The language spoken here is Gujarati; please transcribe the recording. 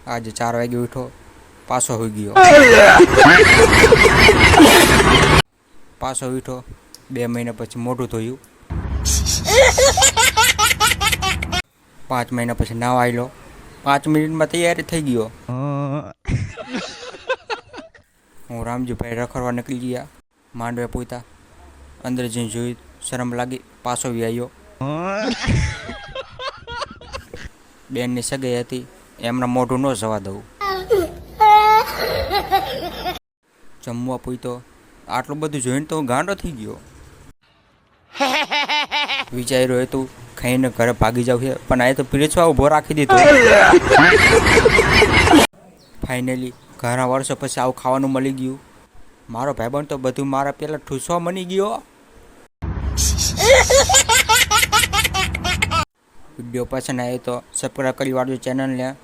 આજે 4 વાગે ઉઠો, પાછો હોઈ ગયો. પાછો ઉઠો, 2 મહિના પછી મોઢું ધોયું. 5 મહિના પછી નાવા આવેલો, 5 મિનિટમાં તૈયારી થઈ ગયો. હું રામજીભાઈ રખડવા નીકળી ગયા. માંડવે પૂછતા અંદર જઈને જોઈ, શરમ લાગી, પાછો આવ્યો. બેનની સગાઈ હતી, એમના મોઢું ન જવા દઉં. જમવા પૂછતો, આટલું બધું જોઈને તો હું ગાંડો થઈ ગયો. વિચાર્યું હતું ખાઈને ઘરે ભાગી જાવ છે, પણ આ તો પીરસવા ઊભો રાખી દીધો. ફાઇનલી ઘણા વર્ષો પછી આવું ખાવાનું મળી ગયું. મારો ભાઈબંધ તો બધું મારા પહેલાં ઠૂસવા મળી ગયો. વિડીયો પસંદ આવે તો સબસ્ક્રાઈબ કરી વાળજો ચેનલને.